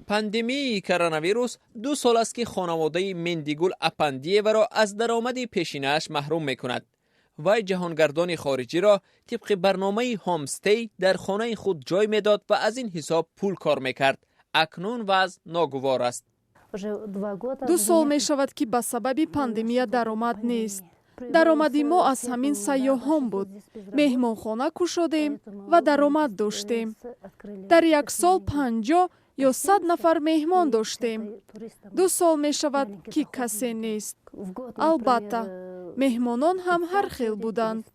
پاندمی کرونا ویروس 2 سال است که خانواده مندیگول اپندیه را از درآمد پیشینه‌اش محروم می‌کند. وی جهانگردان خارجی را طبق برنامه هامستی در خانه خود جای میداد و از این حساب پول کار میکرد. اکنون وضع ناگوار است. 2 سال می شود که به سبب پاندمی درآمد نیست. درآمدی ما از همین سیاحان بود. مهمانخانه گشودیم و درآمد داشتیم. در 1 سال 50 یا 100 نفر مهمان داشتیم. 2 سال می شود که کسی نیست. البته مهمانان هم هر خیل بودند.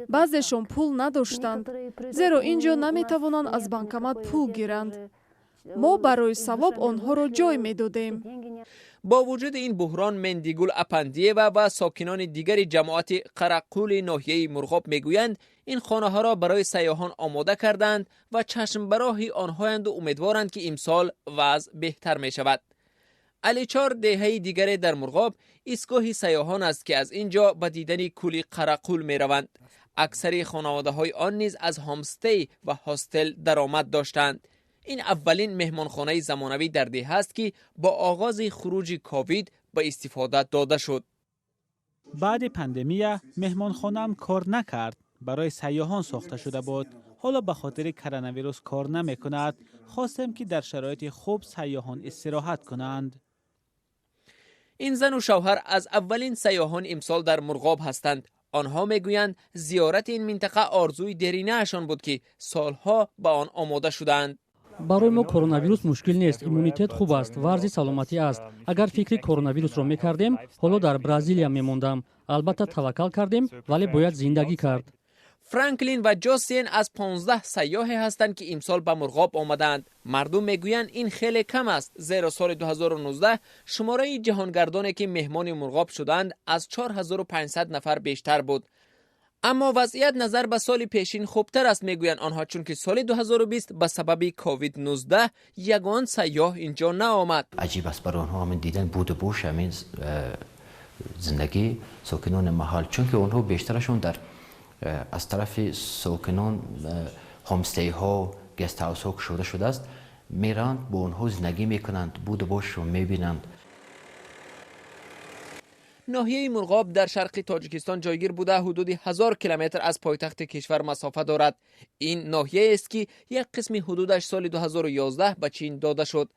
بعضیشان پول نداشتند، زیرا اینجا نمی توانند از بانکомат پول گیرند. ما برای ثواب آنها را جای می دادیم. با وجود این بحران، مندیگول اپندیه و ساکنان دیگر جماعت قرقول ناحیه مرغاب میگویند این خانه ها را برای سیاحان آماده کردند و چشم براهی آنهایند و امیدوارند که امسال وضع بهتر می شود. علی چار دهه دیگر در مرغاب ایستگاه سیاحان است که از اینجا به دیدن کولی قرقول می روند. اکثر خانواده های آن نیز از هامستی و هاستل درآمد داشتند. این اولین مهمانخانه زمانوی در دهه است که با آغاز خروج کووید به استفاده داده شد. بعد پاندمی مهمانخانه هم کار نکرد. برای سیاحان ساخته شده بود. حالا به خاطر کرونا ویروس کار نمی کند. خواستم که در شرایط خوب سیاحان استراحت کنند. این زن و شوهر از اولین سیاحان امسال در مرغاب هستند. آنها میگویند زیارت این منطقه آرزوی دیرینه اشان بود که سالها به آن آماده شدند. برای ما کرونا ویروس مشکل نیست. ایمونیتت خوب است. ورزی سلامتی است. اگر فکر کرونا ویروس را میکردیم، حالا در برزیلیا میموندم. البته توکل کردیم، ولی باید زندگی کرد. فرانکلین و جوسین از 15 سیاح هستند که امسال به مرغاب آمدند. مردم میگویند این خیلی کم است، زیرا سال 2019 شماره جهانگردانی که مهمان مرغاب شدند از 4500 نفر بیشتر بود. اما وضعیت نظر به سال پیشین خوبتر است میگویند آنها، چون که سال 2020 به سبب کووید 19 یگان سیاح اینجا نآمد. عجیب است برای آنها همین دیدن بود و بوش همین زندگی ساکنان محل، چون که آنها بیشترشون در از طرف ساکنان هامستی ها گست هاوس ها شده شده است، میرند با اونها زندگی میکنند، بود و باش رو میبینند. ناحیه مرغاب در شرق تاجیکستان جایگیر بوده حدود 1000 کیلومتر از پایتخت کشور مسافت دارد. این ناحیه است که یک قسم حدودش سال 2011 به چین داده شد.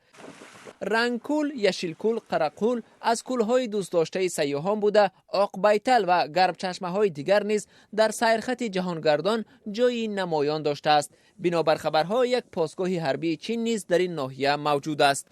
رنگکول، یشیلکول، قرقول از کولهای دوست داشته سیاحان بوده. آقبیتل و گرم چشمه های دیگر نیز در سیرخط جهانگردان جایی نمایان داشته است. بنابر خبرها یک پاسگاه حربی چین نیز در این ناحیه موجود است.